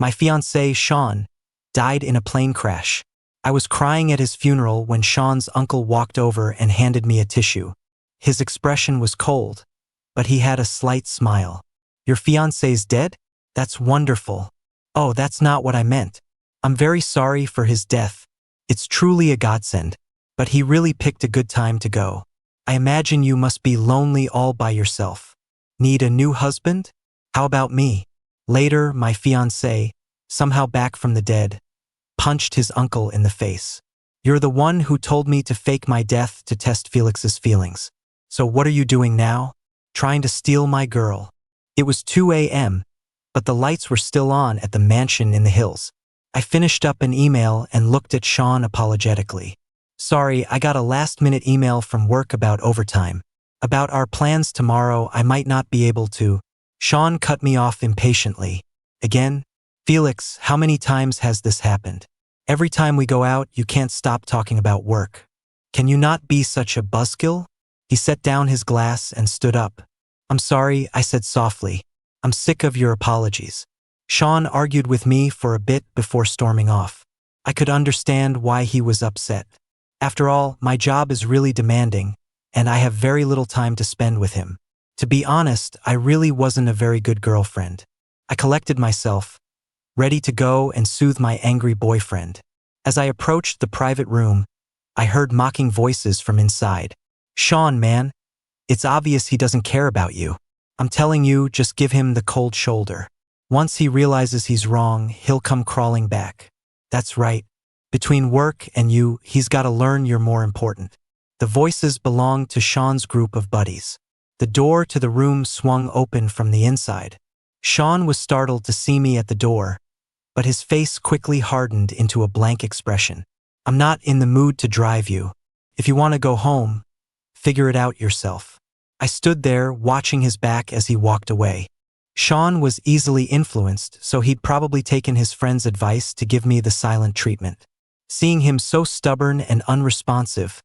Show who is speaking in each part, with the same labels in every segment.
Speaker 1: My fiance, Sean, died in a plane crash. I was crying at his funeral when Sean's uncle walked over and handed me a tissue. His expression was cold, but he had a slight smile. Your fiance's dead? That's wonderful. Oh, that's not what I meant. I'm very sorry for his death. It's truly a godsend, but he really picked a good time to go. I imagine you must be lonely all by yourself. Need a new husband? How about me? Later, my fiancé, somehow back from the dead, punched his uncle in the face. You're the one who told me to fake my death to test Felix's feelings. So what are you doing now? Trying to steal my girl. It was 2 a.m., but the lights were still on at the mansion in the hills. I finished up an email and looked at Sean apologetically. Sorry, I got a last-minute email from work about overtime. About our plans tomorrow, I might not be able to. Sean cut me off impatiently. Again? Felix, how many times has this happened? Every time we go out, you can't stop talking about work. Can you not be such a buzzkill? He set down his glass and stood up. I'm sorry, I said softly. I'm sick of your apologies. Sean argued with me for a bit before storming off. I could understand why he was upset. After all, my job is really demanding, and I have very little time to spend with him. To be honest, I really wasn't a very good girlfriend. I collected myself, ready to go and soothe my angry boyfriend. As I approached the private room, I heard mocking voices from inside. Sean, man, it's obvious he doesn't care about you. I'm telling you, just give him the cold shoulder. Once he realizes he's wrong, he'll come crawling back. That's right. Between work and you, he's got to learn you're more important. The voices belonged to Sean's group of buddies. The door to the room swung open from the inside. Sean was startled to see me at the door, but his face quickly hardened into a blank expression. I'm not in the mood to drive you. If you want to go home, figure it out yourself. I stood there, watching his back as he walked away. Sean was easily influenced, so he'd probably taken his friend's advice to give me the silent treatment. Seeing him so stubborn and unresponsive,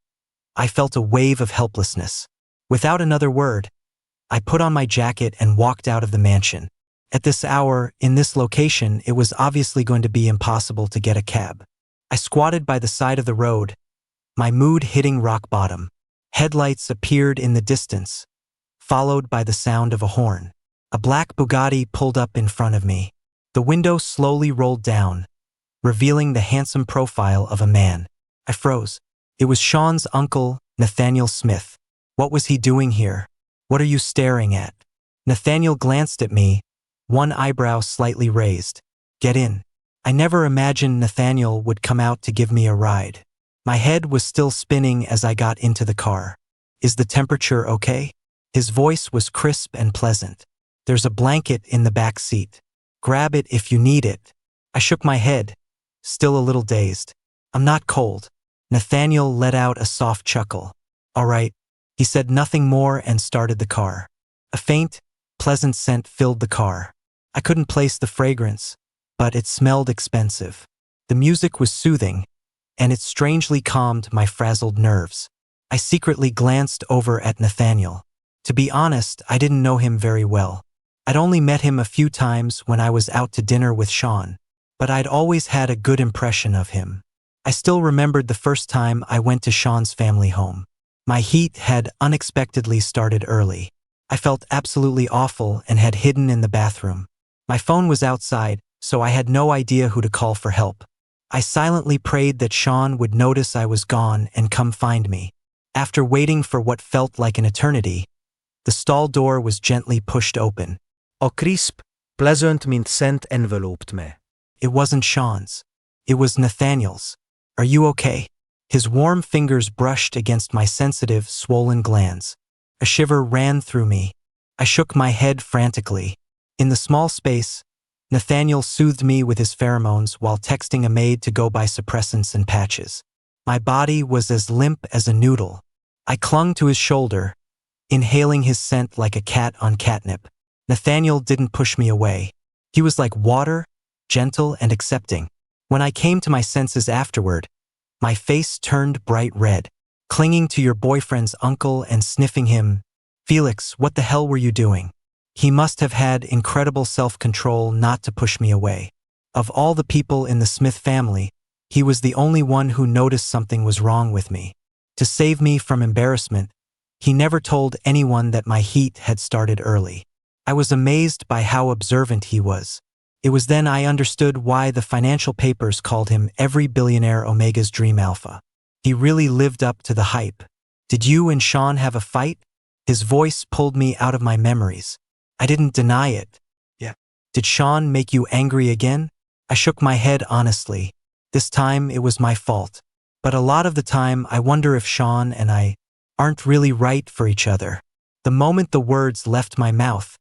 Speaker 1: I felt a wave of helplessness. Without another word, I put on my jacket and walked out of the mansion. At this hour, in this location, it was obviously going to be impossible to get a cab. I squatted by the side of the road, my mood hitting rock bottom. Headlights appeared in the distance, followed by the sound of a horn. A black Bugatti pulled up in front of me. The window slowly rolled down, revealing the handsome profile of a man. I froze. It was Sean's uncle, Nathaniel Smith. What was he doing here? What are you staring at? Nathaniel glanced at me, one eyebrow slightly raised. Get in. I never imagined Nathaniel would come out to give me a ride. My head was still spinning as I got into the car. Is the temperature okay? His voice was crisp and pleasant. There's a blanket in the back seat. Grab it if you need it. I shook my head, still a little dazed. I'm not cold. Nathaniel let out a soft chuckle. All right. He said nothing more and started the car. A faint, pleasant scent filled the car. I couldn't place the fragrance, but it smelled expensive. The music was soothing, and it strangely calmed my frazzled nerves. I secretly glanced over at Nathaniel. To be honest, I didn't know him very well. I'd only met him a few times when I was out to dinner with Sean, but I'd always had a good impression of him. I still remembered the first time I went to Sean's family home. My heat had unexpectedly started early. I felt absolutely awful and had hidden in the bathroom. My phone was outside, so I had no idea who to call for help. I silently prayed that Sean would notice I was gone and come find me. After waiting for what felt like an eternity, the stall door was gently pushed open.
Speaker 2: A crisp, pleasant mint scent enveloped me.
Speaker 1: It wasn't Sean's. It was Nathaniel's. Are you okay? His warm fingers brushed against my sensitive, swollen glands. A shiver ran through me. I shook my head frantically. In the small space, Nathaniel soothed me with his pheromones while texting a maid to go buy suppressants and patches. My body was as limp as a noodle. I clung to his shoulder, inhaling his scent like a cat on catnip. Nathaniel didn't push me away. He was like water, gentle and accepting. When I came to my senses afterward, my face turned bright red. Clinging to your boyfriend's uncle and sniffing him. Felix, what the hell were you doing? He must have had incredible self-control not to push me away. Of all the people in the Smith family, he was the only one who noticed something was wrong with me. To save me from embarrassment, he never told anyone that my heat had started early. I was amazed by how observant he was. It was then I understood why the financial papers called him every billionaire Omega's dream alpha. He really lived up to the hype. Did you and Sean have a fight? His voice pulled me out of my memories. I didn't deny it. Yeah. Did Sean make you angry again? I shook my head honestly. This time it was my fault. But a lot of the time I wonder if Sean and I aren't really right for each other. The moment the words left my mouth,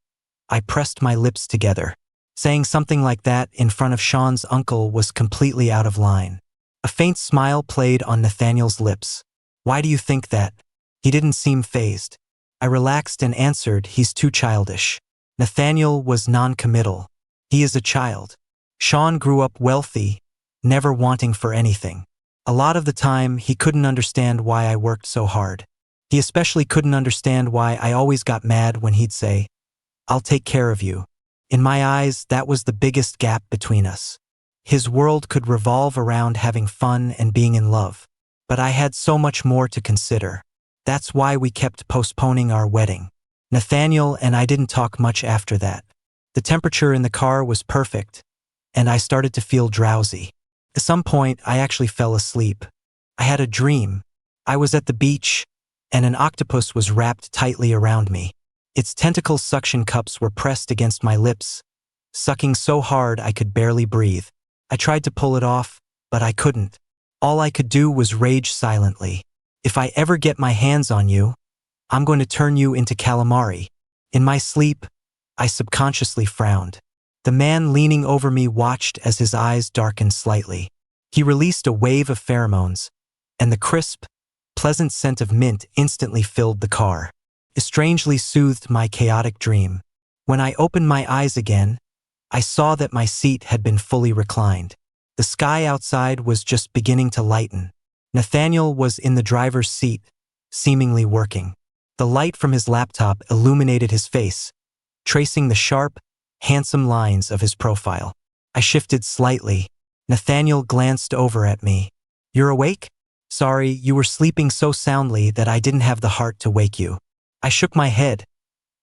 Speaker 1: I pressed my lips together. Saying something like that in front of Sean's uncle was completely out of line. A faint smile played on Nathaniel's lips. Why do you think that? He didn't seem fazed. I relaxed and answered, he's too childish. Nathaniel was non-committal. He is a child. Sean grew up wealthy, never wanting for anything. A lot of the time, he couldn't understand why I worked so hard. He especially couldn't understand why I always got mad when he'd say, I'll take care of you. In my eyes, that was the biggest gap between us. His world could revolve around having fun and being in love. But I had so much more to consider. That's why we kept postponing our wedding. Nathaniel and I didn't talk much after that. The temperature in the car was perfect, and I started to feel drowsy. At some point, I actually fell asleep. I had a dream. I was at the beach, and an octopus was wrapped tightly around me. Its tentacle suction cups were pressed against my lips, sucking so hard I could barely breathe. I tried to pull it off, but I couldn't. All I could do was rage silently. If I ever get my hands on you, I'm going to turn you into calamari. In my sleep, I subconsciously frowned. The man leaning over me watched as his eyes darkened slightly. He released a wave of pheromones, and the crisp, pleasant scent of mint instantly filled the car. It strangely soothed my chaotic dream. When I opened my eyes again, I saw that my seat had been fully reclined. The sky outside was just beginning to lighten. Nathaniel was in the driver's seat, seemingly working. The light from his laptop illuminated his face, tracing the sharp, handsome lines of his profile. I shifted slightly. Nathaniel glanced over at me. You're awake? Sorry, you were sleeping so soundly that I didn't have the heart to wake you. I shook my head,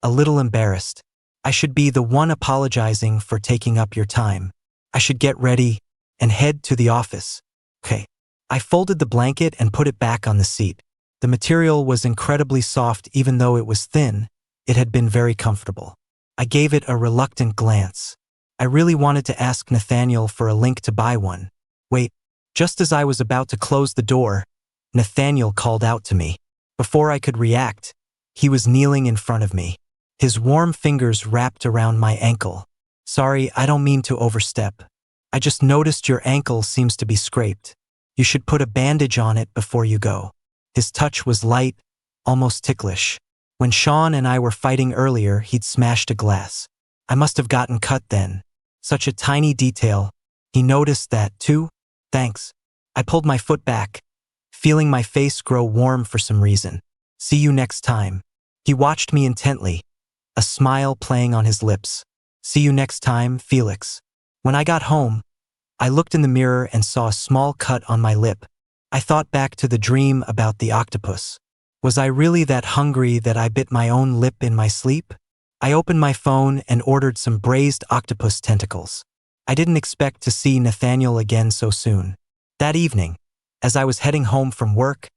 Speaker 1: a little embarrassed. I should be the one apologizing for taking up your time. I should get ready and head to the office. Okay. I folded the blanket and put it back on the seat. The material was incredibly soft even though it was thin. It had been very comfortable. I gave it a reluctant glance. I really wanted to ask Nathaniel for a link to buy one. Wait, just as I was about to close the door, Nathaniel called out to me. Before I could react, he was kneeling in front of me. His warm fingers wrapped around my ankle. Sorry, I don't mean to overstep. I just noticed your ankle seems to be scraped. You should put a bandage on it before you go. His touch was light, almost ticklish. When Sean and I were fighting earlier, he'd smashed a glass. I must have gotten cut then. Such a tiny detail. He noticed that too? Thanks. I pulled my foot back, feeling my face grow warm for some reason. See you next time. He watched me intently, a smile playing on his lips. See you next time, Felix. When I got home, I looked in the mirror and saw a small cut on my lip. I thought back to the dream about the octopus. Was I really that hungry that I bit my own lip in my sleep? I opened my phone and ordered some braised octopus tentacles. I didn't expect to see Nathaniel again so soon. That evening, as I was heading home from work,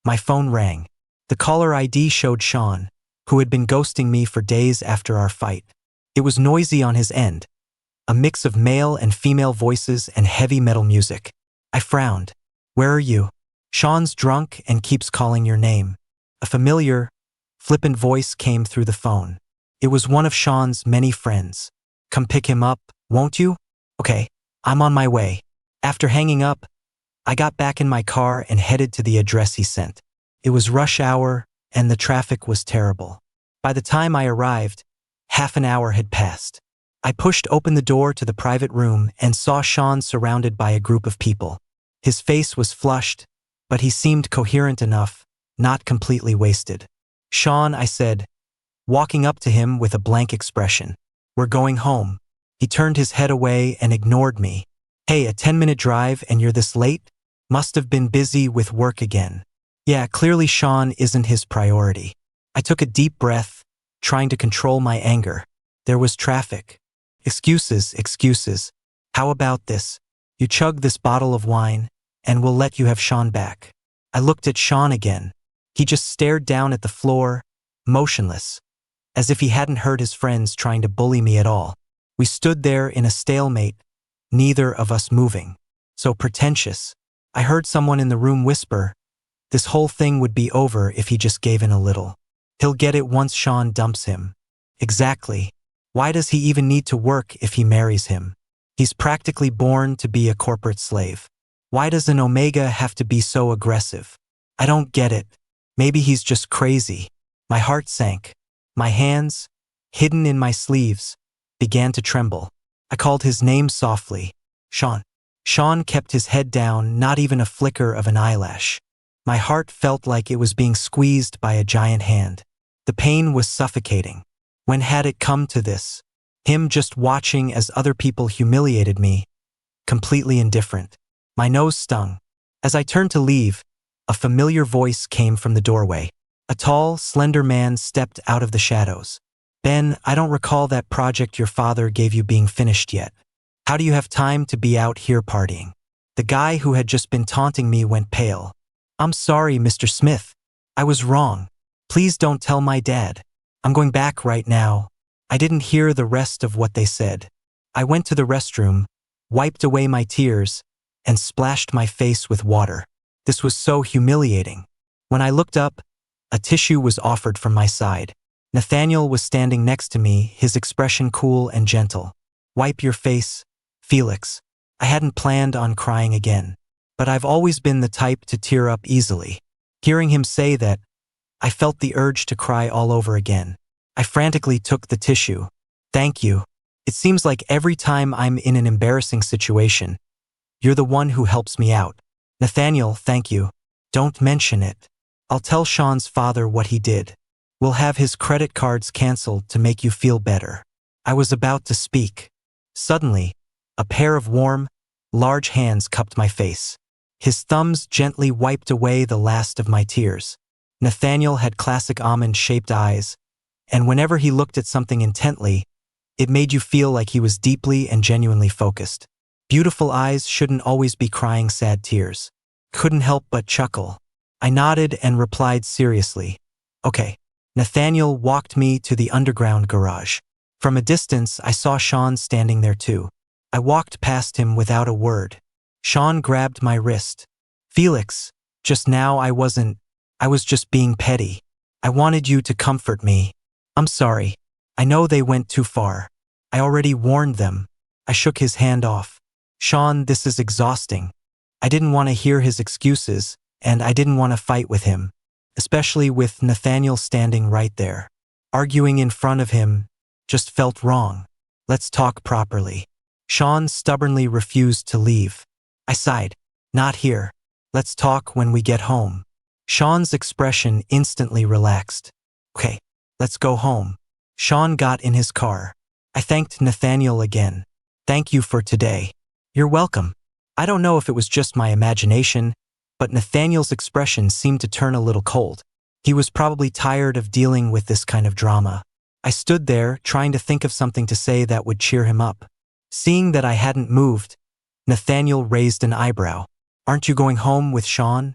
Speaker 1: my phone rang. The caller ID showed Sean, who had been ghosting me for days after our fight. It was noisy on his end, a mix of male and female voices and heavy metal music. I frowned. Where are you? Sean's drunk and keeps calling your name. A familiar, flippant voice came through the phone. It was one of Sean's many friends. Come pick him up, won't you? Okay, I'm on my way. After hanging up, I got back in my car and headed to the address he sent. It was rush hour, and the traffic was terrible. By the time I arrived, half an hour had passed. I pushed open the door to the private room and saw Sean surrounded by a group of people. His face was flushed, but he seemed coherent enough, not completely wasted. Sean, I said, walking up to him with a blank expression. We're going home. He turned his head away and ignored me. Hey, a 10-minute drive and you're this late? Must have been busy with work again. Yeah, clearly Sean isn't his priority. I took a deep breath, trying to control my anger. There was traffic. Excuses, excuses. How about this? You chug this bottle of wine, and we'll let you have Sean back. I looked at Sean again. He just stared down at the floor, motionless, as if he hadn't heard his friends trying to bully me at all. We stood there in a stalemate, neither of us moving. So pretentious. I heard someone in the room whisper, this whole thing would be over if he just gave in a little. He'll get it once Sean dumps him. Exactly. Why does he even need to work if he marries him? He's practically born to be a corporate slave. Why does an Omega have to be so aggressive? I don't get it. Maybe he's just crazy. My heart sank. My hands, hidden in my sleeves, began to tremble. I called his name softly. Sean. Sean kept his head down, not even a flicker of an eyelash. My heart felt like it was being squeezed by a giant hand. The pain was suffocating. When had it come to this? Him just watching as other people humiliated me, completely indifferent. My nose stung. As I turned to leave, a familiar voice came from the doorway. A tall, slender man stepped out of the shadows. Ben, I don't recall that project your father gave you being finished yet. How do you have time to be out here partying? The guy who had just been taunting me went pale. I'm sorry, Mr. Smith. I was wrong. Please don't tell my dad. I'm going back right now. I didn't hear the rest of what they said. I went to the restroom, wiped away my tears, and splashed my face with water. This was so humiliating. When I looked up, a tissue was offered from my side. Nathaniel was standing next to me, his expression cool and gentle. Wipe your face, Felix. I hadn't planned on crying again, but I've always been the type to tear up easily. Hearing him say that, I felt the urge to cry all over again. I frantically took the tissue. Thank you. It seems like every time I'm in an embarrassing situation, you're the one who helps me out. Nathaniel, thank you. Don't mention it. I'll tell Sean's father what he did. We'll have his credit cards canceled to make you feel better. I was about to speak. Suddenly, a pair of warm, large hands cupped my face. His thumbs gently wiped away the last of my tears. Nathaniel had classic almond-shaped eyes, and whenever he looked at something intently, it made you feel like he was deeply and genuinely focused. Beautiful eyes shouldn't always be crying sad tears. Couldn't help but chuckle. I nodded and replied seriously. Okay. Nathaniel walked me to the underground garage. From a distance, I saw Sean standing there too. I walked past him without a word. Sean grabbed my wrist. Felix, just now I was just being petty. I wanted you to comfort me. I'm sorry. I know they went too far. I already warned them. I shook his hand off. Sean, this is exhausting. I didn't want to hear his excuses, and I didn't want to fight with him, especially with Nathaniel standing right there. Arguing in front of him just felt wrong. Let's talk properly. Sean stubbornly refused to leave. I sighed. Not here. Let's talk when we get home. Sean's expression instantly relaxed. Okay, let's go home. Sean got in his car. I thanked Nathaniel again. Thank you for today. You're welcome. I don't know if it was just my imagination, but Nathaniel's expression seemed to turn a little cold. He was probably tired of dealing with this kind of drama. I stood there, trying to think of something to say that would cheer him up. Seeing that I hadn't moved, Nathaniel raised an eyebrow. Aren't you going home with Sean?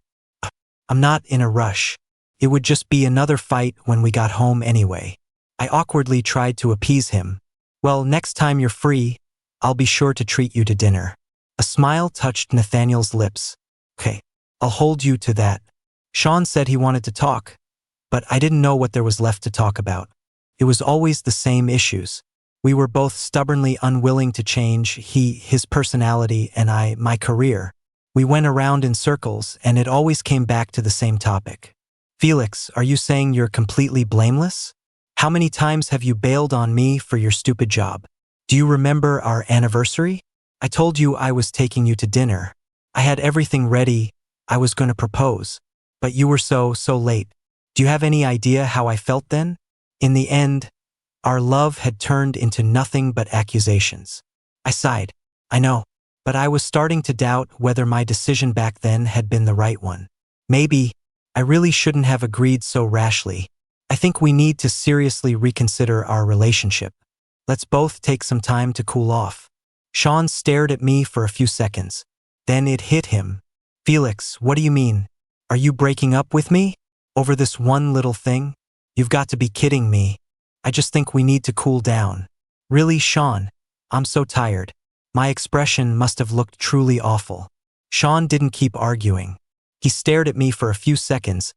Speaker 1: I'm not in a rush. It would just be another fight when we got home anyway. I awkwardly tried to appease him. Well, next time you're free, I'll be sure to treat you to dinner. A smile touched Nathaniel's lips. Okay, I'll hold you to that. Sean said he wanted to talk, but I didn't know what there was left to talk about. It was always the same issues. We were both stubbornly unwilling to change, he, his personality, and I, my career. We went around in circles, and it always came back to the same topic. Felix, are you saying you're completely blameless? How many times have you bailed on me for your stupid job? Do you remember our anniversary? I told you I was taking you to dinner. I had everything ready. I was going to propose. But you were so late. Do you have any idea how I felt then? In the end, Our love had turned into nothing but accusations. I sighed. I know, but I was starting to doubt whether my decision back then had been the right one. Maybe I really shouldn't have agreed so rashly. I think we need to seriously reconsider our relationship. Let's both take some time to cool off. Sean stared at me for a few seconds. Then it hit him. Felix, what do you mean? Are you breaking up with me? Over this one little thing? You've got to be kidding me. I just think we need to cool down. Really, Sean? I'm so tired. My expression must have looked truly awful. Sean didn't keep arguing. He stared at me for a few seconds,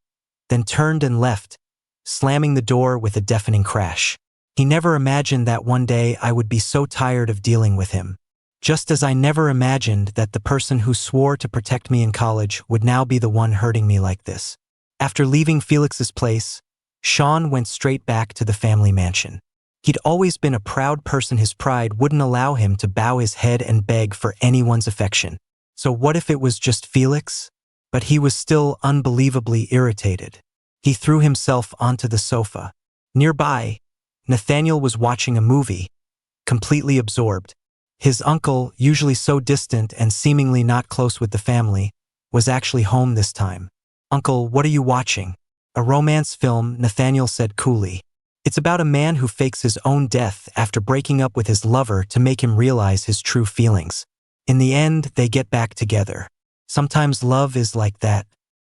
Speaker 1: then turned and left, slamming the door with a deafening crash. He never imagined that one day I would be so tired of dealing with him. Just as I never imagined that the person who swore to protect me in college would now be the one hurting me like this. After leaving Felix's place, Sean went straight back to the family mansion. He'd always been a proud person. His pride wouldn't allow him to bow his head and beg for anyone's affection. So what if it was just Felix? But he was still unbelievably irritated. He threw himself onto the sofa. Nearby, Nathaniel was watching a movie, completely absorbed. His uncle, usually so distant and seemingly not close with the family, was actually home this time. "Uncle, what are you watching?" "A romance film," Nathaniel said coolly. "It's about a man who fakes his own death after breaking up with his lover to make him realize his true feelings. In the end, they get back together. Sometimes love is like that.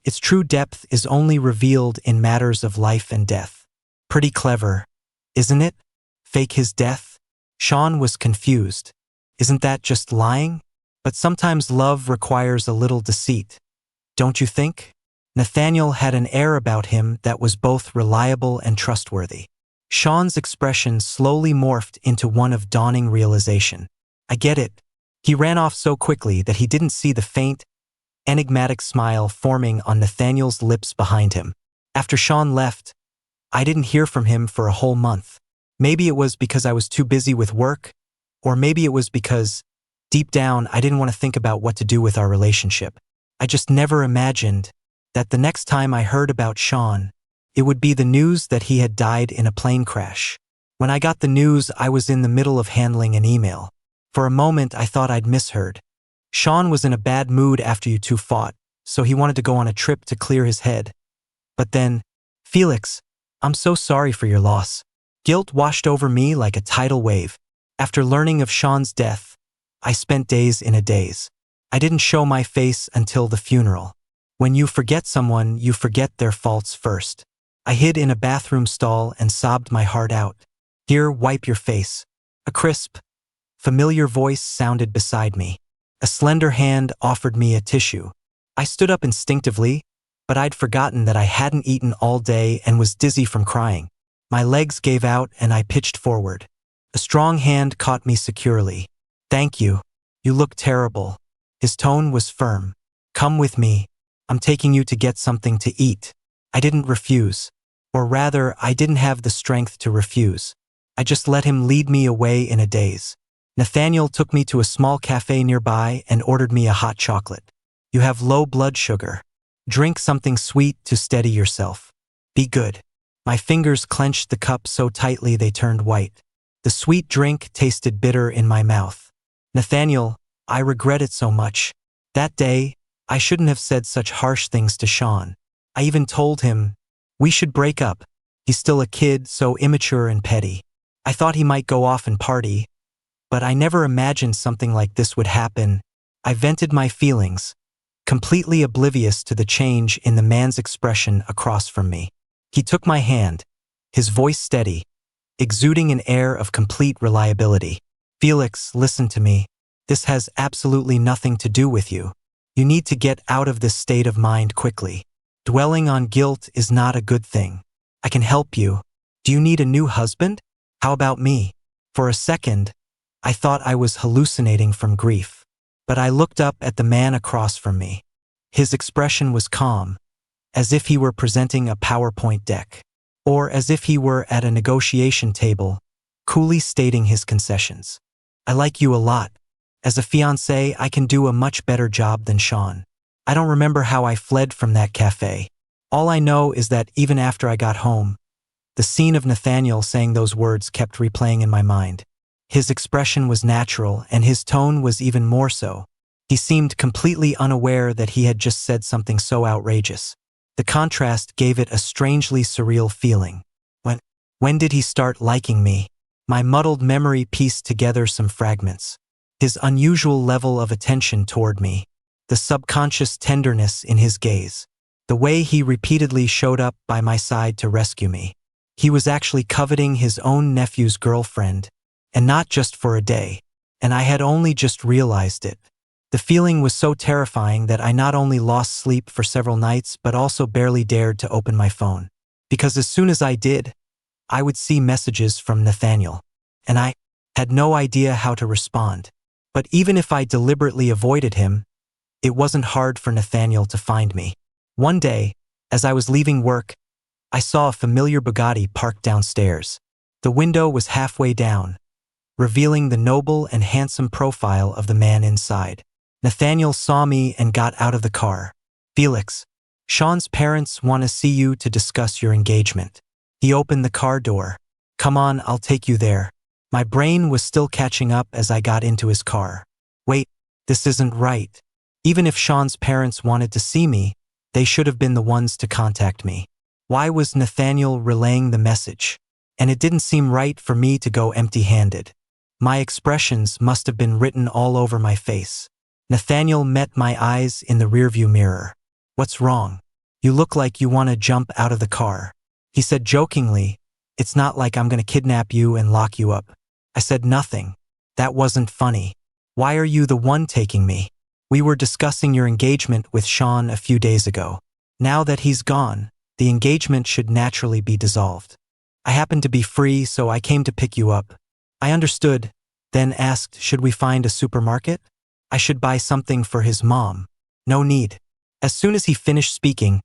Speaker 1: Its true depth is only revealed in matters of life and death." Pretty clever, isn't it? Fake his death? Sean was confused. Isn't that just lying? But sometimes love requires a little deceit, don't you think? Nathaniel had an air about him that was both reliable and trustworthy. Sean's expression slowly morphed into one of dawning realization. I get it. He ran off so quickly that he didn't see the faint, enigmatic smile forming on Nathaniel's lips behind him. After Sean left, I didn't hear from him for a whole month. Maybe it was because I was too busy with work, or maybe it was because, deep down, I didn't want to think about what to do with our relationship. I just never imagined that the next time I heard about Sean, it would be the news that he had died in a plane crash. When I got the news, I was in the middle of handling an email. For a moment, I thought I'd misheard. Sean was in a bad mood after you two fought, so he wanted to go on a trip to clear his head. But then, Felix, I'm so sorry for your loss. Guilt washed over me like a tidal wave. After learning of Sean's death, I spent days in a daze. I didn't show my face until the funeral. When you forget someone, you forget their faults first. I hid in a bathroom stall and sobbed my heart out. "Here, wipe your face." A crisp, familiar voice sounded beside me. A slender hand offered me a tissue. I stood up instinctively, but I'd forgotten that I hadn't eaten all day and was dizzy from crying. My legs gave out and I pitched forward. A strong hand caught me securely. "Thank you. You look terrible." His tone was firm. "Come with me. I'm taking you to get something to eat." I didn't refuse. Or rather, I didn't have the strength to refuse. I just let him lead me away in a daze. Nathaniel took me to a small cafe nearby and ordered me a hot chocolate. "You have low blood sugar. Drink something sweet to steady yourself. Be good." My fingers clenched the cup so tightly they turned white. The sweet drink tasted bitter in my mouth. "Nathaniel, I regret it so much. That day, I shouldn't have said such harsh things to Sean. I even told him, we should break up. He's still a kid, so immature and petty. I thought he might go off and party, but I never imagined something like this would happen." I vented my feelings, completely oblivious to the change in the man's expression across from me. He took my hand, his voice steady, exuding an air of complete reliability. "Felix, listen to me. This has absolutely nothing to do with you. You need to get out of this state of mind quickly. Dwelling on guilt is not a good thing. I can help you. Do you need a new husband? How about me?" For a second, I thought I was hallucinating from grief. But I looked up at the man across from me. His expression was calm, as if he were presenting a PowerPoint deck, or as if he were at a negotiation table, coolly stating his concessions. "I like you a lot. As a fiance, I can do a much better job than Sean. I don't remember how I fled from that cafe. All I know is that even after I got home, The scene of Nathaniel saying those words kept replaying in my mind. His expression was natural, and his tone was even more so. He seemed completely unaware that he had just said something so outrageous. The contrast gave it a strangely surreal feeling. When did he start liking me? My muddled memory pieced together some fragments. His unusual level of attention toward me. The subconscious tenderness in his gaze. The way he repeatedly showed up by my side to rescue me. He was actually coveting his own nephew's girlfriend, and not just for a day. And I had only just realized it. The feeling was so terrifying that I not only lost sleep for several nights but also barely dared to open my phone. Because as soon as I did, I would see messages from Nathaniel, and I had no idea how to respond. But even if I deliberately avoided him, it wasn't hard for Nathaniel to find me. One day, as I was leaving work, I saw a familiar Bugatti parked downstairs. The window was halfway down, revealing the noble and handsome profile of the man inside. Nathaniel saw me and got out of the car. "Felix, Sean's parents want to see you to discuss your engagement." He opened the car door. "Come on, I'll take you there." My brain was still catching up as I got into his car. Wait, this isn't right. Even if Sean's parents wanted to see me, they should have been the ones to contact me. Why was Nathaniel relaying the message? And it didn't seem right for me to go empty-handed. My expressions must have been written all over my face. Nathaniel met my eyes in the rearview mirror. "What's wrong? You look like you want to jump out of the car." He said jokingly, "It's not like I'm going to kidnap you and lock you up." I said nothing. That wasn't funny. "Why are you the one taking me? We were discussing your engagement with Sean a few days ago. Now that he's gone, the engagement should naturally be dissolved. I happened to be free, so I came to pick you up." I understood, then asked, "Should we find a supermarket? I should buy something for his mom." "No need." As soon as he finished speaking,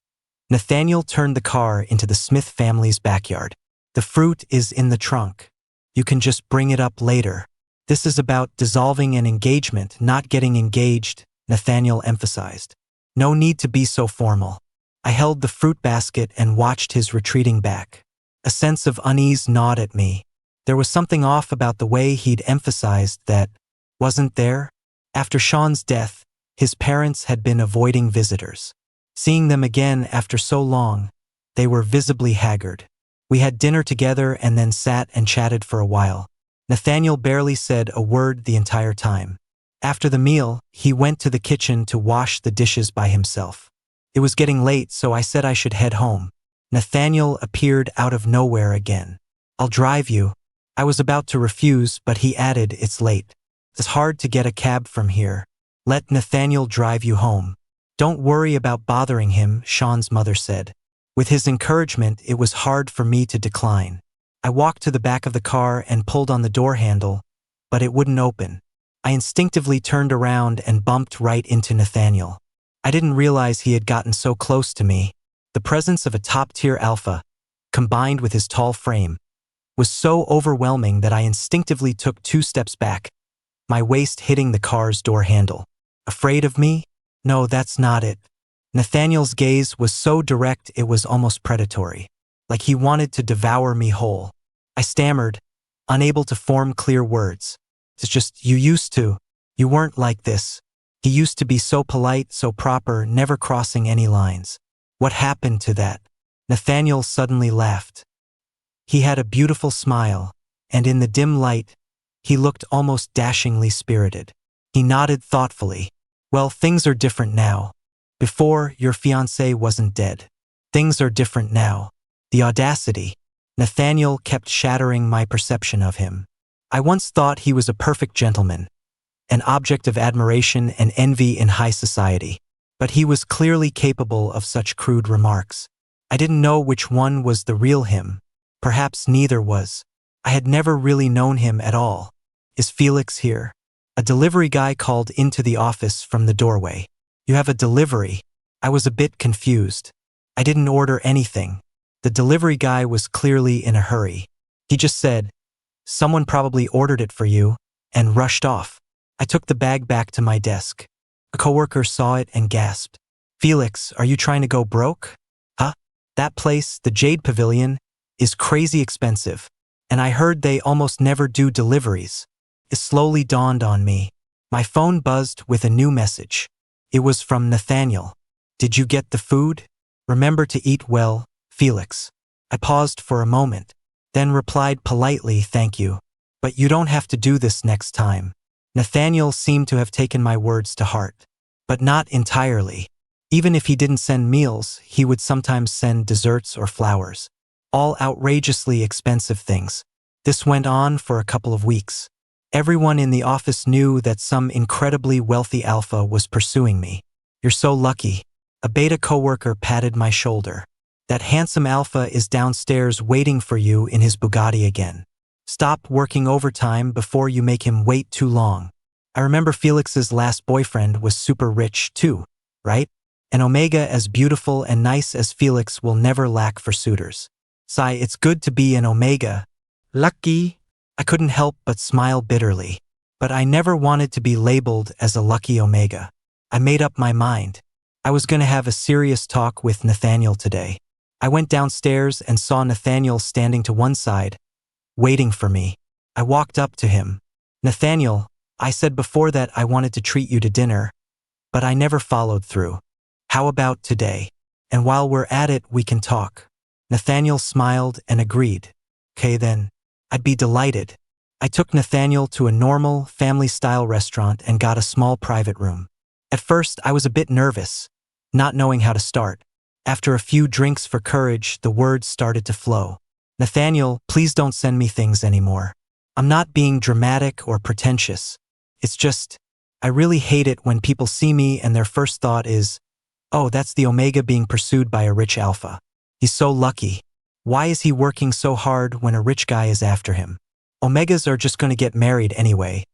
Speaker 1: Nathaniel turned the car into the Smith family's backyard. "The fruit is in the trunk. You can just bring it up later. This is about dissolving an engagement, not getting engaged," Nathaniel emphasized. "No need to be so formal." I held the fruit basket and watched his retreating back. A sense of unease gnawed at me. There was something off about the way he'd emphasized that wasn't there. After Sean's death, his parents had been avoiding visitors. Seeing them again after so long, they were visibly haggard. We had dinner together and then sat and chatted for a while. Nathaniel barely said a word the entire time. After the meal, he went to the kitchen to wash the dishes by himself. It was getting late, so I said I should head home. Nathaniel appeared out of nowhere again. "I'll drive you." I was about to refuse, but he added, "It's late. It's hard to get a cab from here. Let Nathaniel drive you home." "Don't worry about bothering him," Sean's mother said. With his encouragement, it was hard for me to decline. I walked to the back of the car and pulled on the door handle, but it wouldn't open. I instinctively turned around and bumped right into Nathaniel. I didn't realize he had gotten so close to me. The presence of a top-tier alpha, combined with his tall frame, was so overwhelming that I instinctively took 2 steps back, my waist hitting the car's door handle. "Afraid of me? No, that's not it." Nathaniel's gaze was so direct it was almost predatory, like he wanted to devour me whole. I stammered, unable to form clear words. "It's just, you weren't like this. He used to be so polite, so proper, never crossing any lines. What happened to that?" Nathaniel suddenly laughed. He had a beautiful smile, and in the dim light, he looked almost dashingly spirited. He nodded thoughtfully. "Well, things are different now. Before, your fiance wasn't dead. Things are different now." The audacity. Nathaniel kept shattering my perception of him. I once thought he was a perfect gentleman, an object of admiration and envy in high society. But he was clearly capable of such crude remarks. I didn't know which one was the real him. Perhaps neither was. I had never really known him at all. "Is Felix here?" A delivery guy called into the office from the doorway. "You have a delivery?" I was a bit confused. I didn't order anything. The delivery guy was clearly in a hurry. He just said, "Someone probably ordered it for you," and rushed off. I took the bag back to my desk. A coworker saw it and gasped. "Felix, are you trying to go broke?" "Huh? That place, the Jade Pavilion, is crazy expensive, and I heard they almost never do deliveries. It slowly dawned on me. My phone buzzed with a new message. It was from Nathaniel. Did you get the food? Remember to eat well, Felix. I paused for a moment, then replied politely, thank you. But you don't have to do this next time. Nathaniel seemed to have taken my words to heart. But not entirely. Even if he didn't send meals, he would sometimes send desserts or flowers. All outrageously expensive things. This went on for a couple of weeks. Everyone in the office knew that some incredibly wealthy alpha was pursuing me. You're so lucky. A beta coworker patted my shoulder. That handsome alpha is downstairs waiting for you in his Bugatti again. Stop working overtime before you make him wait too long. I remember Felix's last boyfriend was super rich too, right? An Omega as beautiful and nice as Felix will never lack for suitors. Sigh, it's good to be an Omega.
Speaker 2: Lucky.
Speaker 1: I couldn't help but smile bitterly. But I never wanted to be labeled as a lucky Omega. I made up my mind. I was going to have a serious talk with Nathaniel today. I went downstairs and saw Nathaniel standing to one side, waiting for me. I walked up to him. Nathaniel, I said before that I wanted to treat you to dinner, but I never followed through. How about today? And while we're at it, we can talk. Nathaniel smiled and agreed. Okay then. I'd be delighted. I took Nathaniel to a normal, family-style restaurant and got a small private room. At first, I was a bit nervous, not knowing how to start. After a few drinks for courage, the words started to flow. Nathaniel, please don't send me things anymore. I'm not being dramatic or pretentious. It's just, I really hate it when people see me and their first thought is, oh, that's the Omega being pursued by a rich alpha. He's so lucky. Why is he working so hard when a rich guy is after him? Omegas are just going to get married anyway.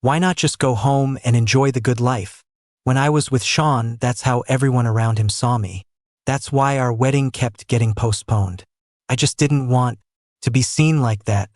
Speaker 1: Why not just go home and enjoy the good life? When I was with Sean, that's how everyone around him saw me. That's why our wedding kept getting postponed. I just didn't want to be seen like that.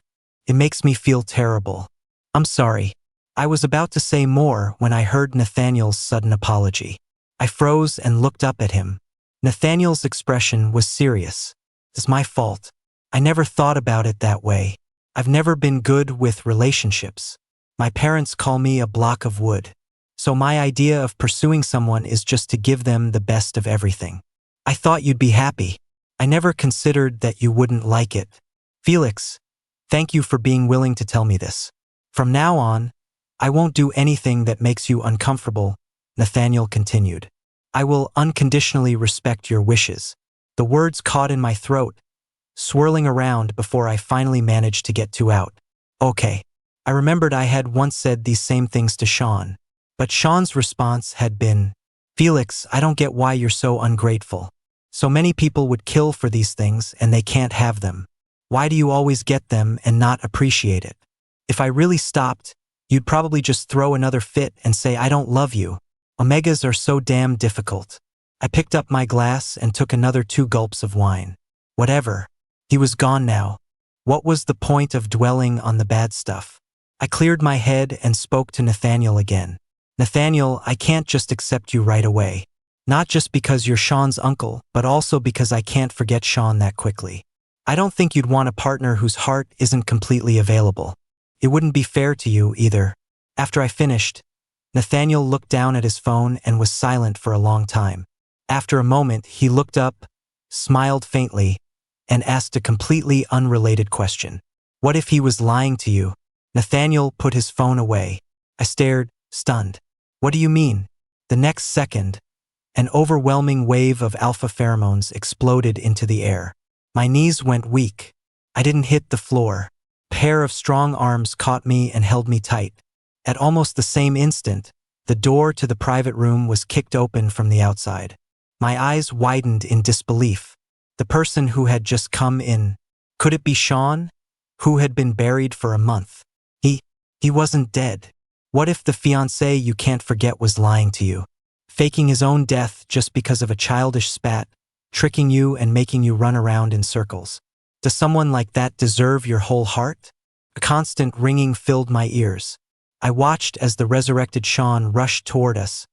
Speaker 1: It makes me feel terrible. I'm sorry. I was about to say more when I heard Nathaniel's sudden apology. I froze and looked up at him. Nathaniel's expression was serious. It's my fault. I never thought about it that way. I've never been good with relationships. My parents call me a block of wood. So my idea of pursuing someone is just to give them the best of everything. I thought you'd be happy. I never considered that you wouldn't like it. Felix, thank you for being willing to tell me this. From now on, I won't do anything that makes you uncomfortable, Nathaniel continued. I will unconditionally respect your wishes. The words caught in my throat, swirling around before I finally managed to get two out. Okay. I remembered I had once said these same things to Sean, but Sean's response had been, Felix, I don't get why you're so ungrateful. So many people would kill for these things and they can't have them. Why do you always get them and not appreciate it? If I really stopped, you'd probably just throw another fit and say I don't love you. Omegas are so damn difficult. I picked up my glass and took another 2 gulps of wine. Whatever. He was gone now. What was the point of dwelling on the bad stuff? I cleared my head and spoke to Nathaniel again. Nathaniel, I can't just accept you right away. Not just because you're Sean's uncle, but also because I can't forget Sean that quickly. I don't think you'd want a partner whose heart isn't completely available. It wouldn't be fair to you either. After I finished, Nathaniel looked down at his phone and was silent for a long time. After a moment, he looked up, smiled faintly, and asked a completely unrelated question. What if he was lying to you? Nathaniel put his phone away. I stared, stunned. What do you mean? The next second, an overwhelming wave of alpha pheromones exploded into the air. My knees went weak. I didn't hit the floor. A pair of strong arms caught me and held me tight. At almost the same instant, the door to the private room was kicked open from the outside. My eyes widened in disbelief. The person who had just come in. Could it be Sean? Who had been buried for a month? He wasn't dead. What if the fiance you can't forget was lying to you? Faking his own death just because of a childish spat, tricking you and making you run around in circles. Does someone like that deserve your whole heart? A constant ringing filled my ears. I watched as the resurrected Sean rushed toward us,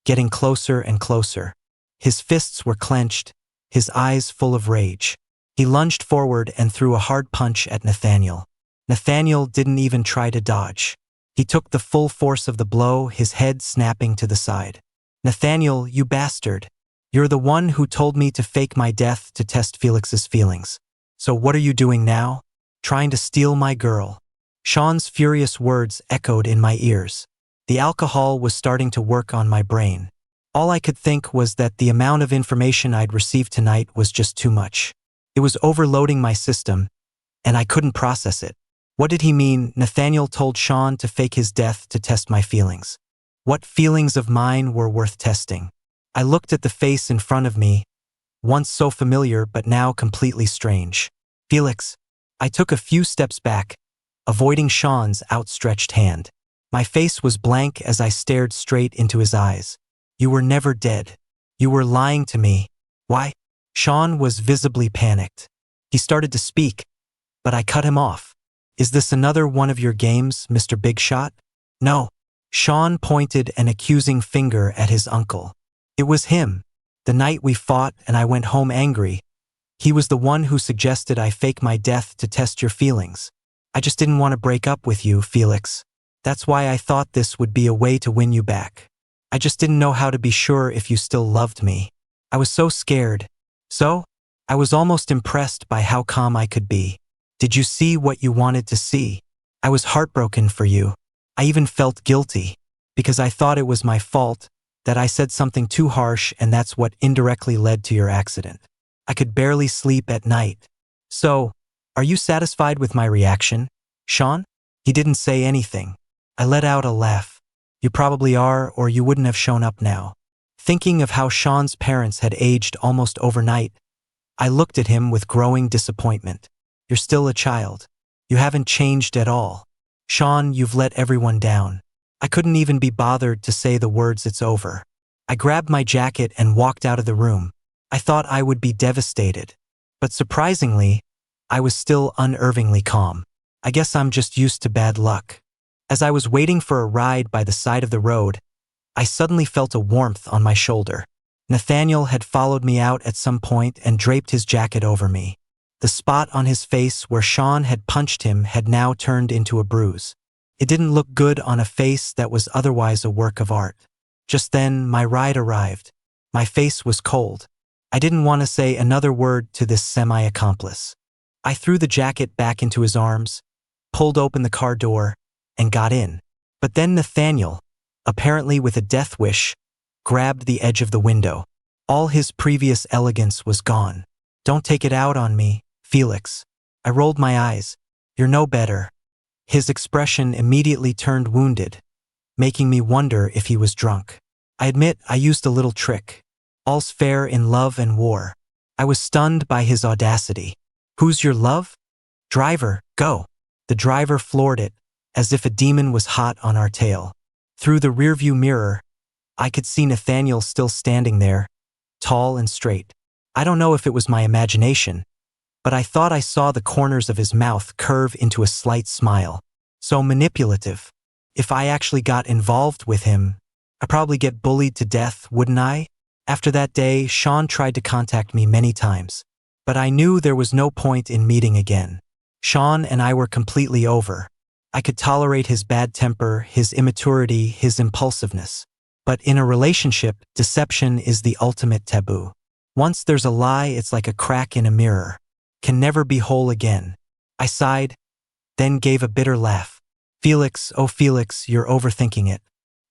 Speaker 1: getting closer and closer. His fists were clenched, his eyes full of rage. He lunged forward and threw a hard punch at Nathaniel. Nathaniel didn't even try to dodge. He took the full force of the blow, his head snapping to the side. Nathaniel, you bastard. You're the one who told me to fake my death to test Felix's feelings. So what are you doing now? Trying to steal my girl. Sean's furious words echoed in my ears. The alcohol was starting to work on my brain. All I could think was that the amount of information I'd received tonight was just too much. It was overloading my system, and I couldn't process it. What did he mean? Nathaniel told Sean to fake his death to test my feelings. What feelings of mine were worth testing? I looked at the face in front of me, once so familiar but now completely strange. Felix. I took a few steps back, avoiding Sean's outstretched hand. My face was blank as I stared straight into his eyes. You were never dead. You were lying to me. Why? Sean was visibly panicked. He started to speak, but I cut him off. Is this another one of your games, Mr. Big Shot? No. Sean pointed an accusing finger at his uncle. It was him. The night we fought and I went home angry. He was the one who suggested I fake my death to test your feelings. I just didn't want to break up with you, Felix. That's why I thought this would be a way to win you back. I just didn't know how to be sure if you still loved me. I was so scared. So, I was almost impressed by how calm I could be. Did you see what you wanted to see? I was heartbroken for you. I even felt guilty, because I thought it was my fault, that I said something too harsh, and that's what indirectly led to your accident. I could barely sleep at night. So, are you satisfied with my reaction, Sean? He didn't say anything. I let out a laugh. You probably are, or you wouldn't have shown up now. Thinking of how Sean's parents had aged almost overnight, I looked at him with growing disappointment. You're still a child. You haven't changed at all. Sean, you've let everyone down. I couldn't even be bothered to say the words "it's over." I grabbed my jacket and walked out of the room. I thought I would be devastated. But surprisingly, I was still unnervingly calm. I guess I'm just used to bad luck. As I was waiting for a ride by the side of the road, I suddenly felt a warmth on my shoulder. Nathaniel had followed me out at some point and draped his jacket over me. The spot on his face where Sean had punched him had now turned into a bruise. It didn't look good on a face that was otherwise a work of art. Just then, my ride arrived. My face was cold. I didn't want to say another word to this semi-accomplice. I threw the jacket back into his arms, pulled open the car door, and got in. But then Nathaniel, apparently with a death wish, grabbed the edge of the window. All his previous elegance was gone. Don't take it out on me, Felix. I rolled my eyes. You're no better. His expression immediately turned wounded, making me wonder if he was drunk. I admit I used a little trick. All's fair in love and war. I was stunned by his audacity. Who's your love? Driver, go. The driver floored it, as if a demon was hot on our tail. Through the rearview mirror, I could see Nathaniel still standing there, tall and straight. I don't know if it was my imagination, but I thought I saw the corners of his mouth curve into a slight smile. So manipulative. If I actually got involved with him, I'd probably get bullied to death, wouldn't I? After that day, Sean tried to contact me many times, but I knew there was no point in meeting again. Sean and I were completely over. I could tolerate his bad temper, his immaturity, his impulsiveness. But in a relationship, deception is the ultimate taboo. Once there's a lie, it's like a crack in a mirror. Can never be whole again. I sighed, then gave a bitter laugh. Felix, oh Felix, you're overthinking it.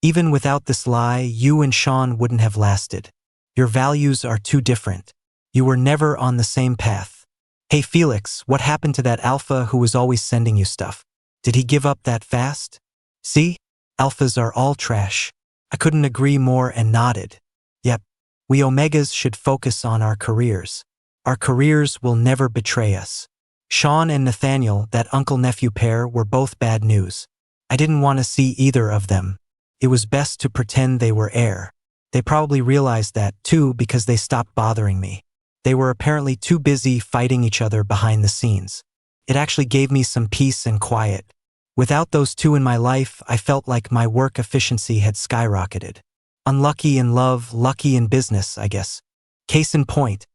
Speaker 1: Even without this lie, you and Sean wouldn't have lasted. Your values are too different. You were never on the same path. Hey Felix, what happened to that alpha who was always sending you stuff? Did he give up that fast? See? Alphas are all trash. I couldn't agree more and nodded. Yep. We Omegas should focus on our careers. Our careers will never betray us. Sean and Nathaniel, that uncle-nephew pair, were both bad news. I didn't want to see either of them. It was best to pretend they were air. They probably realized that, too, because they stopped bothering me. They were apparently too busy fighting each other behind the scenes. It actually gave me some peace and quiet. Without those two in my life, I felt like my work efficiency had skyrocketed. Unlucky in love, lucky in business, I guess. Case in point,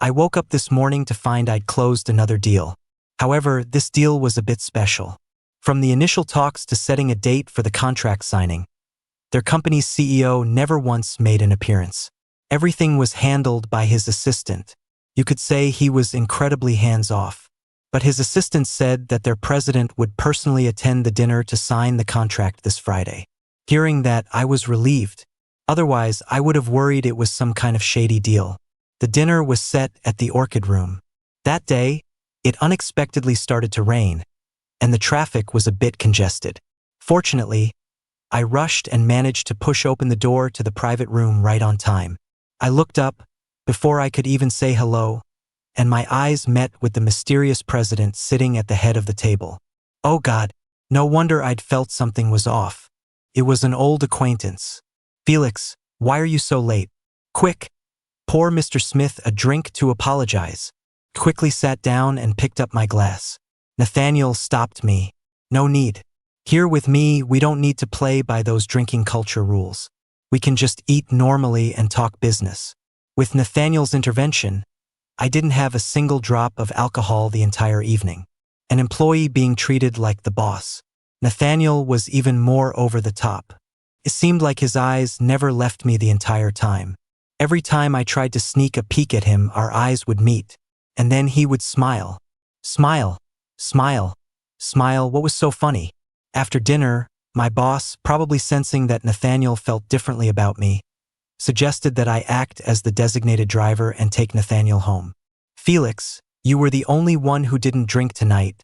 Speaker 1: I woke up this morning to find I'd closed another deal. However, this deal was a bit special. From the initial talks to setting a date for the contract signing, their company's CEO never once made an appearance. Everything was handled by his assistant. You could say he was incredibly hands-off. But his assistant said that their president would personally attend the dinner to sign the contract this Friday. Hearing that, I was relieved. Otherwise, I would have worried it was some kind of shady deal. The dinner was set at the Orchid Room. That day, it unexpectedly started to rain, and the traffic was a bit congested. Fortunately, I rushed and managed to push open the door to the private room right on time. I looked up, before I could even say hello, and my eyes met with the mysterious president sitting at the head of the table. Oh God, no wonder I'd felt something was off. It was an old acquaintance. Felix, why are you so late? Quick, pour Mr. Smith a drink to apologize. Quickly sat down and picked up my glass. Nathaniel stopped me. No need. Here with me, we don't need to play by those drinking culture rules. We can just eat normally and talk business. With Nathaniel's intervention, I didn't have a single drop of alcohol the entire evening. An employee being treated like the boss. Nathaniel was even more over the top. It seemed like his eyes never left me the entire time. Every time I tried to sneak a peek at him, our eyes would meet. And then he would smile. Smile. Smile. Smile. What was so funny? After dinner, my boss, probably sensing that Nathaniel felt differently about me, suggested that I act as the designated driver and take Nathaniel home. Felix, you were the only one who didn't drink tonight,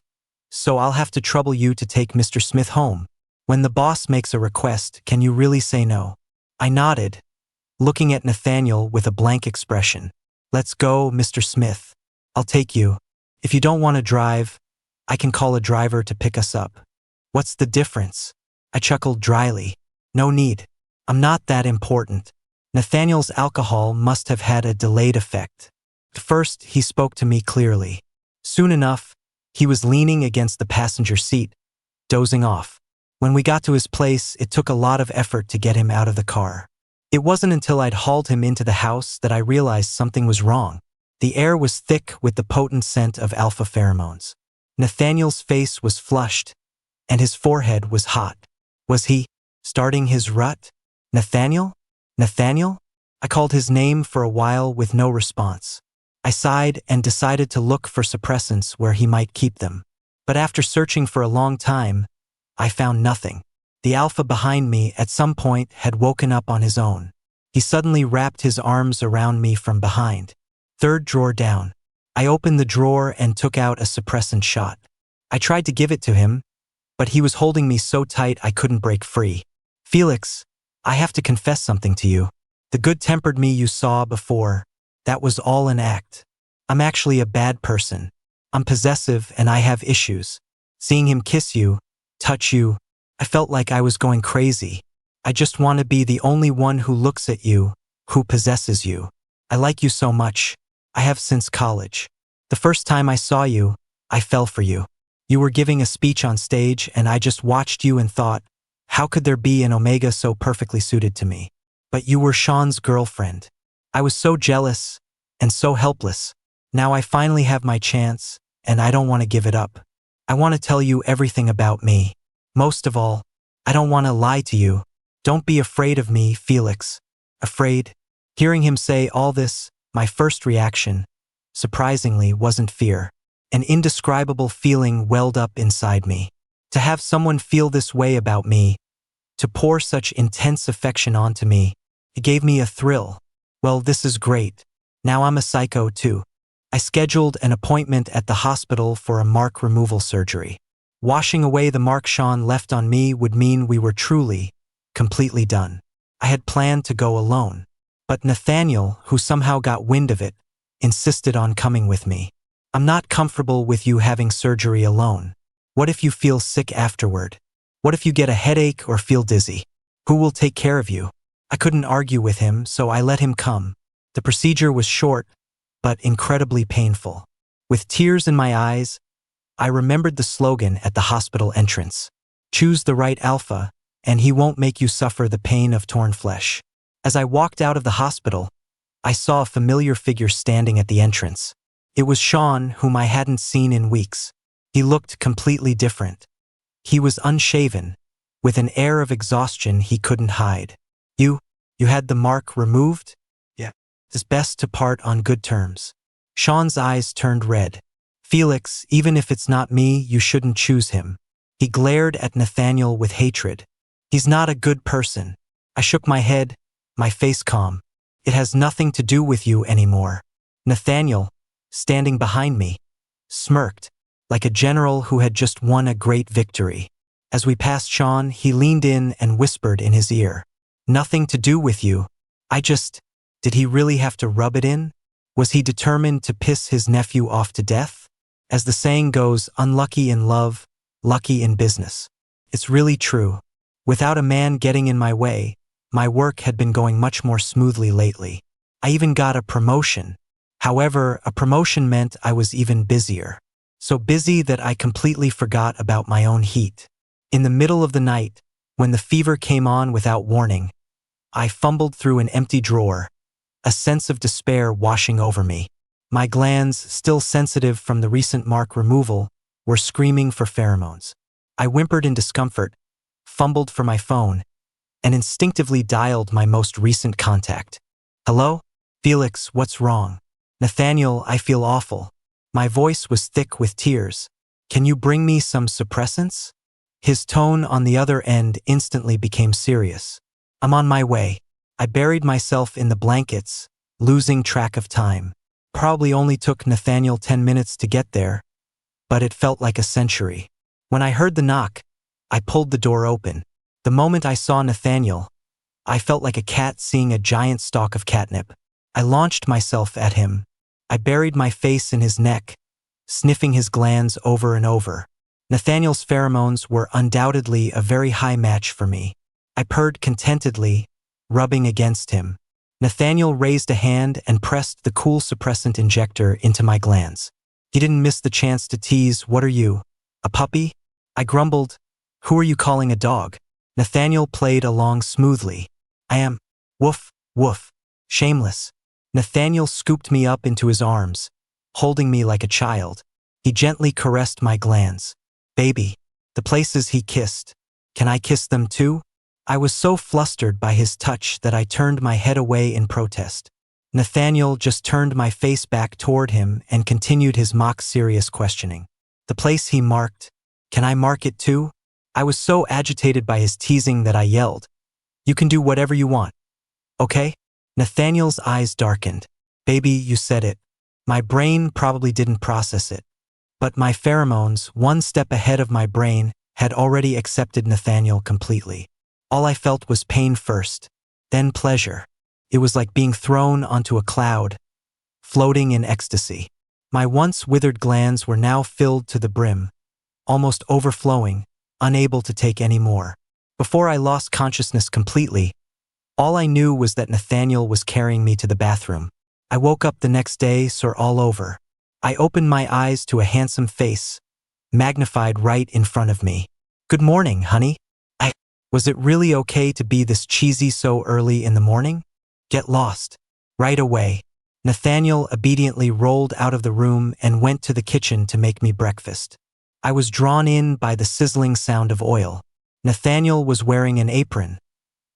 Speaker 1: so I'll have to trouble you to take Mr. Smith home. When the boss makes a request, can you really say no? I nodded, looking at Nathaniel with a blank expression. Let's go, Mr. Smith. I'll take you. If you don't want to drive, I can call a driver to pick us up. What's the difference? I chuckled dryly. No need. I'm not that important. Nathaniel's alcohol must have had a delayed effect. First, he spoke to me clearly. Soon enough, he was leaning against the passenger seat, dozing off. When we got to his place, it took a lot of effort to get him out of the car. It wasn't until I'd hauled him into the house that I realized something was wrong. The air was thick with the potent scent of alpha pheromones. Nathaniel's face was flushed, and his forehead was hot. Was he starting his rut? Nathaniel? Nathaniel? I called his name for a while with no response. I sighed and decided to look for suppressants where he might keep them. But after searching for a long time, I found nothing. The alpha behind me at some point had woken up on his own. He suddenly wrapped his arms around me from behind. Third drawer down. I opened the drawer and took out a suppressant shot. I tried to give it to him, but he was holding me so tight I couldn't break free. Felix, I have to confess something to you. The good-tempered me you saw before, that was all an act. I'm actually a bad person. I'm possessive and I have issues. Seeing him kiss you, touch you, I felt like I was going crazy. I just want to be the only one who looks at you, who possesses you. I like you so much. I have since college. The first time I saw you, I fell for you. You were giving a speech on stage and I just watched you and thought, how could there be an Omega so perfectly suited to me? But you were Sean's girlfriend. I was so jealous and so helpless. Now I finally have my chance and I don't want to give it up. I want to tell you everything about me. Most of all, I don't want to lie to you. Don't be afraid of me, Felix. Afraid? Hearing him say all this, my first reaction, surprisingly, wasn't fear. An indescribable feeling welled up inside me. To have someone feel this way about me, to pour such intense affection onto me, it gave me a thrill. Well, this is great. Now I'm a psycho too. I scheduled an appointment at the hospital for a mark removal surgery. Washing away the mark Sean left on me would mean we were truly, completely done. I had planned to go alone. But Nathaniel, who somehow got wind of it, insisted on coming with me. I'm not comfortable with you having surgery alone. What if you feel sick afterward? What if you get a headache or feel dizzy? Who will take care of you? I couldn't argue with him, so I let him come. The procedure was short, but incredibly painful. With tears in my eyes, I remembered the slogan at the hospital entrance. Choose the right alpha, and he won't make you suffer the pain of torn flesh. As I walked out of the hospital, I saw a familiar figure standing at the entrance. It was Sean, whom I hadn't seen in weeks. He looked completely different. He was unshaven, with an air of exhaustion he couldn't hide. You had the mark removed? Yeah. It's best to part on good terms. Sean's eyes turned red. Felix, even if it's not me, you shouldn't choose him. He glared at Nathaniel with hatred. He's not a good person. I shook my head, my face calm. It has nothing to do with you anymore. Nathaniel, standing behind me, smirked, like a general who had just won a great victory. As we passed Sean, he leaned in and whispered in his ear. Nothing to do with you. Did he really have to rub it in? Was he determined to piss his nephew off to death? As the saying goes, unlucky in love, lucky in business. It's really true. Without a man getting in my way, my work had been going much more smoothly lately. I even got a promotion. However, a promotion meant I was even busier. So busy that I completely forgot about my own heat. In the middle of the night, when the fever came on without warning, I fumbled through an empty drawer, a sense of despair washing over me. My glands, still sensitive from the recent mark removal, were screaming for pheromones. I whimpered in discomfort, fumbled for my phone, and instinctively dialed my most recent contact. Hello? Felix, what's wrong? Nathaniel, I feel awful. My voice was thick with tears. Can you bring me some suppressants? His tone on the other end instantly became serious. I'm on my way. I buried myself in the blankets, losing track of time. Probably only took Nathaniel 10 minutes to get there, but it felt like a century. When I heard the knock, I pulled the door open. The moment I saw Nathaniel, I felt like a cat seeing a giant stalk of catnip. I launched myself at him. I buried my face in his neck, sniffing his glands over and over. Nathaniel's pheromones were undoubtedly a very high match for me. I purred contentedly, rubbing against him. Nathaniel raised a hand and pressed the cool suppressant injector into my glands. He didn't miss the chance to tease, "What are you, a puppy?" I grumbled, "Who are you calling a dog?" Nathaniel played along smoothly. "I am. Woof, woof. Shameless." Nathaniel scooped me up into his arms, holding me like a child. He gently caressed my glands. "Baby." The places he kissed. Can I kiss them too? I was so flustered by his touch that I turned my head away in protest. Nathaniel just turned my face back toward him and continued his mock-serious questioning. The place he marked, can I mark it too? I was so agitated by his teasing that I yelled, "You can do whatever you want. Okay?" Nathaniel's eyes darkened. "Baby, you said it." My brain probably didn't process it. But my pheromones, one step ahead of my brain, had already accepted Nathaniel completely. All I felt was pain first, then pleasure. It was like being thrown onto a cloud, floating in ecstasy. My once withered glands were now filled to the brim, almost overflowing, unable to take any more. Before I lost consciousness completely, all I knew was that Nathaniel was carrying me to the bathroom. I woke up the next day, sore all over. I opened my eyes to a handsome face, magnified right in front of me. "Good morning, honey." Was it really okay to be this cheesy so early in the morning? Get lost. Right away. Nathaniel obediently rolled out of the room and went to the kitchen to make me breakfast. I was drawn in by the sizzling sound of oil. Nathaniel was wearing an apron,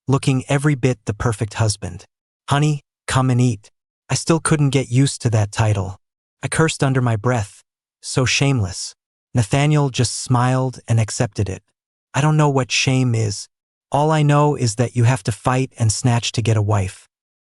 Speaker 1: looking every bit the perfect husband. "Honey, come and eat." I still couldn't get used to that title. I cursed under my breath. So shameless. Nathaniel just smiled and accepted it. I don't know what shame is. All I know is that you have to fight and snatch to get a wife.